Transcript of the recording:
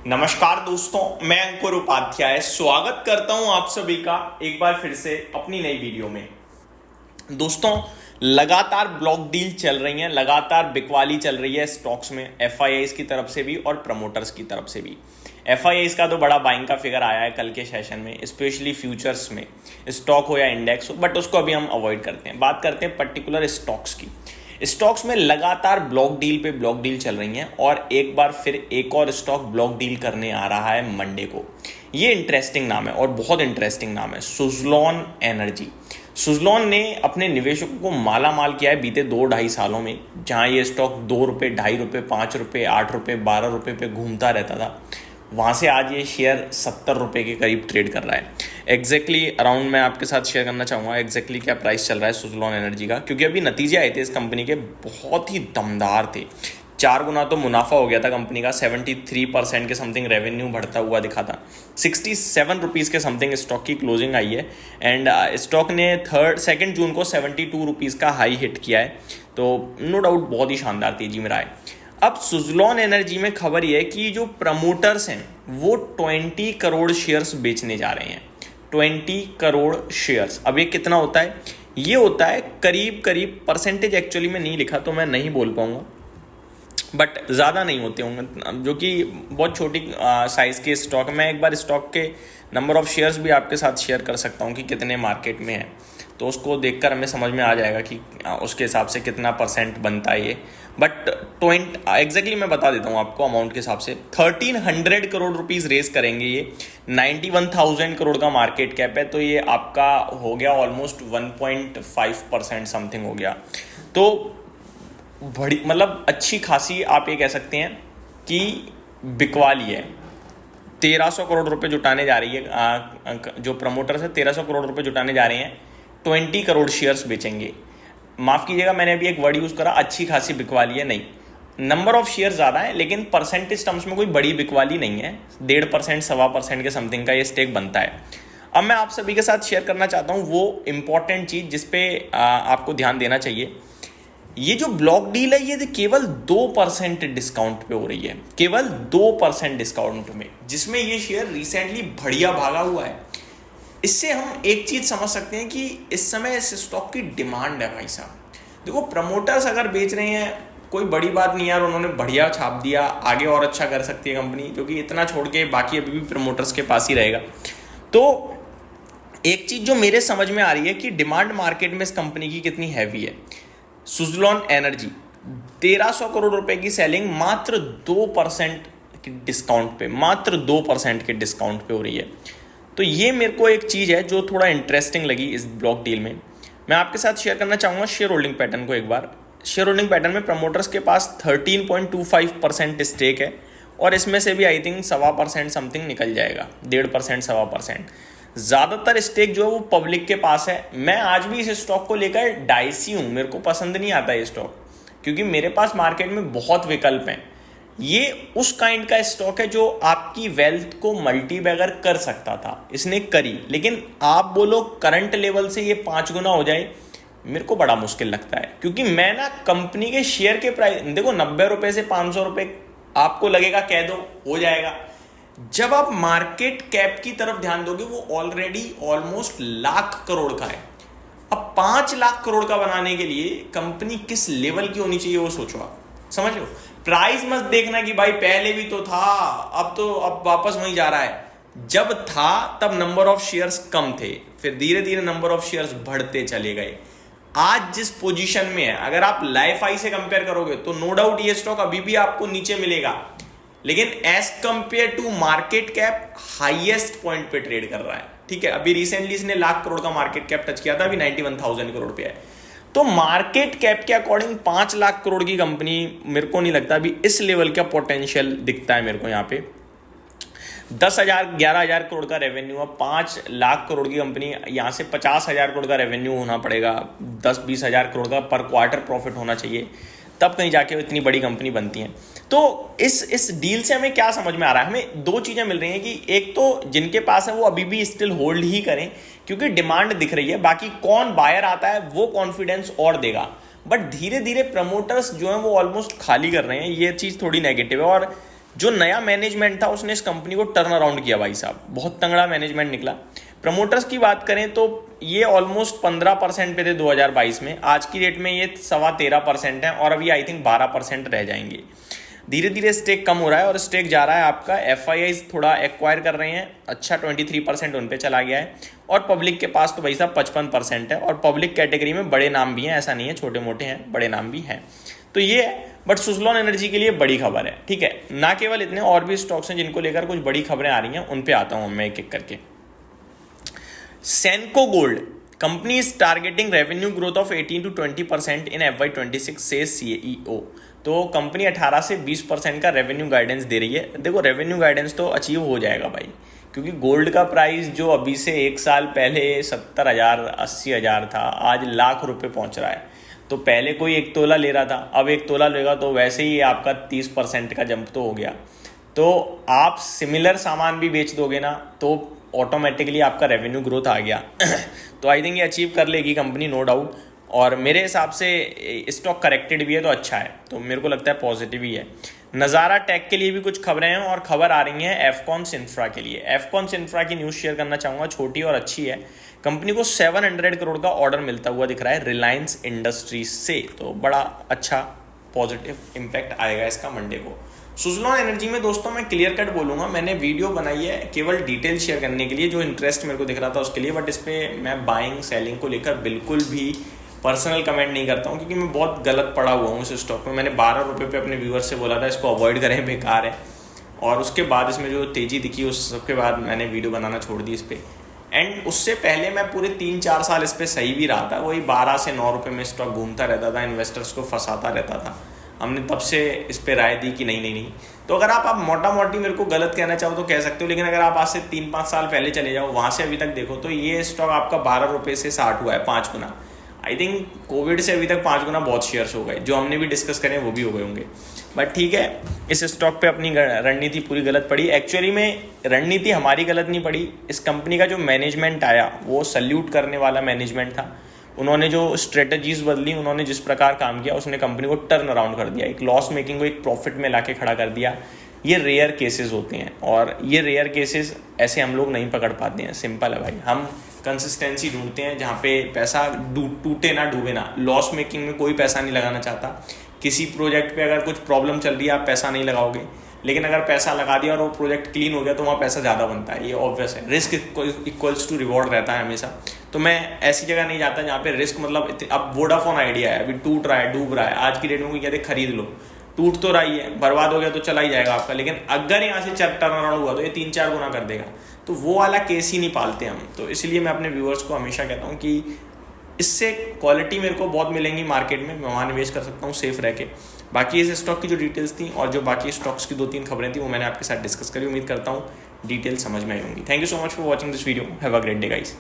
नमस्कार दोस्तों, मैं अंकुर उपाध्याय स्वागत करता हूं आप सभी का एक बार फिर से अपनी नई वीडियो में। दोस्तों, लगातार ब्लॉक डील चल रही हैं, लगातार बिकवाली चल रही है स्टॉक्स में, एफआईआईज की तरफ से भी और प्रमोटर्स की तरफ से भी। एफआईआईज का तो बड़ा बाइंग का फिगर आया है कल के सेशन में, स्पेशली फ्यूचर्स में, स्टॉक हो या इंडेक्स हो, बट उसको अभी हम अवॉइड करते हैं। बात करते हैं पर्टिकुलर स्टॉक्स की। स्टॉक्स में लगातार ब्लॉक डील पे ब्लॉक डील चल रही हैं और एक बार फिर एक और स्टॉक ब्लॉक डील करने आ रहा है मंडे को। ये इंटरेस्टिंग नाम है और बहुत इंटरेस्टिंग नाम है, सुज़लोन एनर्जी। सुज़लोन ने अपने निवेशकों को माला माल किया है बीते 2-2.5 सालों में। जहां ये स्टॉक 2 रुपये, 2.5 रुपये, 5 रुपये, 8 रुपये, 12 रुपये पे घूमता रहता था, वहाँ से आज ये शेयर 70 रुपये के करीब ट्रेड कर रहा है। एग्जैक्टली अराउंड मैं आपके साथ शेयर करना चाहूँगा एग्जैक्टली क्या प्राइस चल रहा है सुज़लोन एनर्जी का, क्योंकि अभी नतीजे आए थे इस कंपनी के, बहुत ही दमदार थे। 4 गुना तो मुनाफा हो गया था कंपनी का, 73% के समथिंग रेवेन्यू बढ़ता हुआ दिखा था। 67 रुपीज़ के समथिंग स्टॉक की क्लोजिंग आई है एंड स्टॉक ने 2 जून को 72 रुपीज़ का हाई हिट किया है। तो नो डाउट बहुत ही शानदार तेजी में रहा है। अब सुज़लोन एनर्जी में खबर यह है कि जो प्रमोटर्स हैं वो 20 करोड़ शेयर्स बेचने जा रहे हैं। 20 करोड़ शेयर्स। अब ये कितना होता है? ये होता है करीब करीब, परसेंटेज एक्चुअली में नहीं लिखा तो मैं नहीं बोल पाऊंगा, बट ज़्यादा नहीं होते होंगे, जो कि बहुत छोटी साइज़ के स्टॉक। मैं एक बार स्टॉक के नंबर ऑफ शेयर्स भी आपके साथ शेयर कर सकता हूँ कि कितने मार्केट में है, तो उसको देखकर हमें समझ में आ जाएगा कि उसके हिसाब से कितना परसेंट बनता है ये। बट एग्जैक्टली मैं बता देता हूँ आपको अमाउंट के हिसाब से। 1300 करोड़ रुपीज़ रेस करेंगे ये। 91,000 करोड़ का मार्केट कैप है, तो ये आपका हो गया ऑलमोस्ट 1.5% समथिंग हो गया। तो बड़ी मतलब अच्छी खासी आप ये कह सकते हैं कि बिकवाली है। 1300 करोड़ रुपए जुटाने जा रही है जो प्रमोटर्स है, 1300 करोड़ रुपए जुटाने जा रहे हैं। 20 करोड़ शेयर्स बेचेंगे। माफ़ कीजिएगा, मैंने अभी एक वर्ड यूज़ करा, अच्छी खासी बिकवाली है, नहीं। नंबर ऑफ शेयर ज़्यादा है लेकिन परसेंटेज टर्म्स में कोई बड़ी बिकवाली नहीं है। 1.5%, 1.25% के समथिंग का ये स्टेक बनता है। अब मैं आप सभी के साथ शेयर करना चाहता हूँ वो इंपॉर्टेंट चीज़ जिसपे आपको ध्यान देना चाहिए। ये जो ब्लॉक डील है ये केवल 2% डिस्काउंट पे हो रही है, केवल 2% डिस्काउंट में, जिसमें ये शेयर रिसेंटली बढ़िया भागा हुआ है। इससे हम एक चीज समझ सकते हैं कि इस समय इस स्टॉक की डिमांड है भाई साहब। देखो, प्रमोटर्स अगर बेच रहे हैं कोई बड़ी बात नहीं यार, उन्होंने बढ़िया छाप दिया, आगे और अच्छा कर सकती है कंपनी, क्योंकि इतना छोड़ के बाकी अभी भी प्रमोटर्स के पास ही रहेगा। तो एक चीज जो मेरे समझ में आ रही है कि डिमांड मार्केट में इस कंपनी की कितनी हैवी है। सुज़लोन एनर्जी 1300 करोड़ रुपए की सेलिंग मात्र 2% के डिस्काउंट पे, मात्र 2% के डिस्काउंट पे हो रही है। तो ये मेरे को एक चीज़ है जो थोड़ा इंटरेस्टिंग लगी इस ब्लॉक डील में। मैं आपके साथ शेयर करना चाहूँगा शेयर होल्डिंग पैटर्न को एक बार। शेयर होल्डिंग पैटर्न में प्रमोटर्स के पास 13.25% स्टेक है और इसमें से भी आई थिंक 1.25% समथिंग निकल जाएगा, 1.5%, 1.25%। ज़्यादातर स्टेक जो है वो पब्लिक के पास है। मैं आज भी इस स्टॉक को लेकर डाइसी हूँ, मेरे को पसंद नहीं आता ये स्टॉक, क्योंकि मेरे पास मार्केट में बहुत विकल्प हैं। ये उस काइंड का स्टॉक है जो आपकी वेल्थ को मल्टीबैगर कर सकता था, इसने करी। लेकिन आप बोलो करंट लेवल से ये 5 गुना हो जाए, मेरे को बड़ा मुश्किल लगता है। क्योंकि मैं ना कंपनी के शेयर के प्राइस देखो, 90 रुपए से 500 रुपए आपको लगेगा कह दो हो जाएगा। जब आप मार्केट कैप की तरफ ध्यान दोगे वो ऑलरेडी ऑलमोस्ट लाख करोड़ का है। अब 5 लाख करोड़ का बनाने के लिए कंपनी किस लेवल की होनी चाहिए वो सोचो आप, समझ लो। प्राइस मत देखना कि भाई पहले भी तो था, अब वापस वहीं जा रहा है। जब था तब नंबर ऑफ शेयर्स कम थे, फिर धीरे धीरे नंबर ऑफ शेयर्स बढ़ते चले गए। आज जिस पोजीशन में है, अगर आप लाइफ आई से कंपेयर करोगे तो नो डाउट ये स्टॉक अभी भी आपको नीचे मिलेगा, लेकिन as compare to market cap highest point पे ट्रेड कर रहा है। ठीक है, अभी रिसेंटली इसने लाख करोड़ का मार्केट कैप टच किया था, अभी 91,000 करोड़ पे है। तो मार्केट कैप के अकॉर्डिंग 5 लाख करोड़ की कंपनी, मेरे को नहीं लगता अभी इस लेवल का पोटेंशियल दिखता है मेरे को। यहाँ पे 10,000 11,000 करोड़ का रेवेन्यू है, 5 लाख करोड़ की कंपनी, यहाँ से 50,000 करोड़ का रेवेन्यू होना पड़ेगा, 10-20 हज़ार करोड़ का पर क्वार्टर प्रॉफिट होना चाहिए, तब कहीं जाके इतनी बड़ी कंपनी बनती है। तो इस डील से हमें क्या समझ में आ रहा है? हमें 2 चीजें मिल रही हैं कि एक तो जिनके पास है वो अभी भी स्टिल होल्ड ही करें क्योंकि डिमांड दिख रही है, बाकी कौन बायर आता है वो कॉन्फिडेंस और देगा। बट धीरे धीरे प्रमोटर्स जो है वो ऑलमोस्ट खाली कर रहे हैं, ये चीज थोड़ी नेगेटिव है। और जो नया मैनेजमेंट था उसने इस कंपनी को टर्न अराउंड किया भाई साहब, बहुत तंगड़ा मैनेजमेंट निकला। प्रमोटर्स की बात करें तो ये ऑलमोस्ट 15% पे थे 2022 में, आज की डेट में ये 13.25% है और अभी आई थिंक 12% रह जाएंगे। धीरे धीरे स्टेक कम हो रहा है और स्टेक जा रहा है आपका, FIIs थोड़ा एक्वायर कर रहे हैं, अच्छा 23% उन पे चला गया है और पब्लिक के पास तो भाई साहब 55% है और पब्लिक कैटेगरी में बड़े नाम भी हैं, ऐसा नहीं है छोटे मोटे हैं, बड़े नाम भी हैं। तो ये है, बट सुजलॉन एनर्जी के लिए बड़ी खबर है, ठीक है। ना केवल इतने और भी स्टॉक्स हैं जिनको लेकर कुछ बड़ी खबरें आ रही हैं, उन पे आता हूं मैं एक एक करके। Senco gold company is targeting revenue growth of 18 to 20% in FY26 says CEO। तो कंपनी 18 से 20% का रेवेन्यू गाइडेंस दे रही है। देखो रेवेन्यू गाइडेंस तो अचीव हो जाएगा भाई, क्योंकि गोल्ड का प्राइस जो अभी से एक साल पहले 70,000 80,000 था, आज लाख रुपए पहुंच रहा है। तो पहले कोई 1 तोला ले रहा था, अब 1 तोला लेगा तो वैसे ही आपका 30% का जंप तो हो गया। तो आप सिमिलर सामान भी बेच दोगे ना तो ऑटोमेटिकली आपका रेवेन्यू ग्रोथ आ गया। तो आई थिंक ये अचीव कर लेगी कंपनी, नो डाउट। और मेरे हिसाब से स्टॉक करेक्टेड भी है तो अच्छा है, तो मेरे को लगता है पॉजिटिव ही है। नज़ारा टेक के लिए भी कुछ खबरें हैं और खबर आ रही हैं एफकॉन्स इंफ्रा के लिए। एफकॉन्स इंफ्रा की न्यूज़ शेयर करना चाहूँगा, छोटी और अच्छी है। कंपनी को 700 करोड़ का ऑर्डर मिलता हुआ दिख रहा है रिलायंस इंडस्ट्रीज से, तो बड़ा अच्छा पॉजिटिव इम्पैक्ट आएगा इसका मंडे को। सुजलॉन एनर्जी में दोस्तों मैं क्लियर कट बोलूँगा, मैंने वीडियो बनाई है केवल डिटेल शेयर करने के लिए, जो इंटरेस्ट मेरे को दिख रहा था उसके लिए, बट इस पर मैं बाइंग सेलिंग को लेकर बिल्कुल भी पर्सनल कमेंट नहीं करता हूँ, क्योंकि मैं बहुत गलत पड़ा हुआ हूँ इस स्टॉक में। मैंने 12 रुपये पे अपने व्यूअर्स से बोला था इसको अवॉइड करें, बेकार है, और उसके बाद इसमें जो तेज़ी दिखी उस सबके बाद मैंने वीडियो बनाना छोड़ दी इस पर। एंड उससे पहले मैं पूरे 3-4 साल इस पर सही भी रहा था, वही 12 से 9 रुपये में स्टॉक घूमता रहता था, इन्वेस्टर्स को फंसाता रहता था। हमने तब से इस पर राय दी कि नहीं। तो अगर आप मोटा मोटी मेरे को गलत कहना चाहो तो कह सकते हो, लेकिन अगर आप आज से 3-5 साल पहले चले जाओ, वहाँ से अभी तक देखो तो ये स्टॉक आपका 12 रुपये से 60 हुआ है, 5 गुना। आई थिंक कोविड से अभी तक 5 गुना बहुत शेयर्स हो गए, जो हमने भी डिस्कस करें वो भी हो गए होंगे। बट ठीक है, इस स्टॉक पे अपनी रणनीति पूरी गलत पड़ी। एक्चुअली में रणनीति हमारी गलत नहीं पड़ी, इस कंपनी का जो मैनेजमेंट आया वो सल्यूट करने वाला मैनेजमेंट था। उन्होंने जो स्ट्रेटजीज बदली, उन्होंने जिस प्रकार काम किया, उसने कंपनी को टर्न अराउंड कर दिया, एक लॉस मेकिंग को एक प्रॉफिट में लाके खड़ा कर दिया। ये रेयर केसेस होते हैं और ये रेयर केसेस ऐसे हम लोग नहीं पकड़ पाते हैं, सिंपल है भाई। हम कंसिस्टेंसी ढूंढते हैं जहाँ पे पैसा टूटे ना डूबे ना। लॉस मेकिंग में कोई पैसा नहीं लगाना चाहता। किसी प्रोजेक्ट पे अगर कुछ प्रॉब्लम चल रही है आप पैसा नहीं लगाओगे, लेकिन अगर पैसा लगा दिया और वो प्रोजेक्ट क्लीन हो गया तो वहाँ पैसा ज़्यादा बनता है, ये ऑब्वियस है। रिस्क इक्वल्स टू रिवॉर्ड रहता है हमेशा। तो मैं ऐसी जगह नहीं जाता जहाँ पे रिस्क, मतलब अब वोडाफोन आइडिया है, अभी टूट रहा है, डूब रहा है, आज की डेट में कोई कहते खरीद लो, टूट तो रही है, बर्बाद हो गया तो चला ही जाएगा आपका, लेकिन अगर यहाँ से टर्न अराउंड हुआ तो ये 3-4 गुना कर देगा। तो वो वाला केस ही नहीं पालते हम। तो इसलिए मैं अपने व्यूअर्स को हमेशा कहता हूँ कि इससे क्वालिटी मेरे को बहुत मिलेंगी मार्केट में, मैं वहाँ निवेश कर सकता हूँ सेफ रह के। बाकी इस स्टॉक की जो डिटेल्स थी और जो बाकी स्टॉक्स की 2-3 खबरें थी वो मैंने आपके साथ डिस्कस करी, उम्मीद करता हूँ डिटेल समझ में आई होंगी। Thank you so much for watching this video, have a great day guys.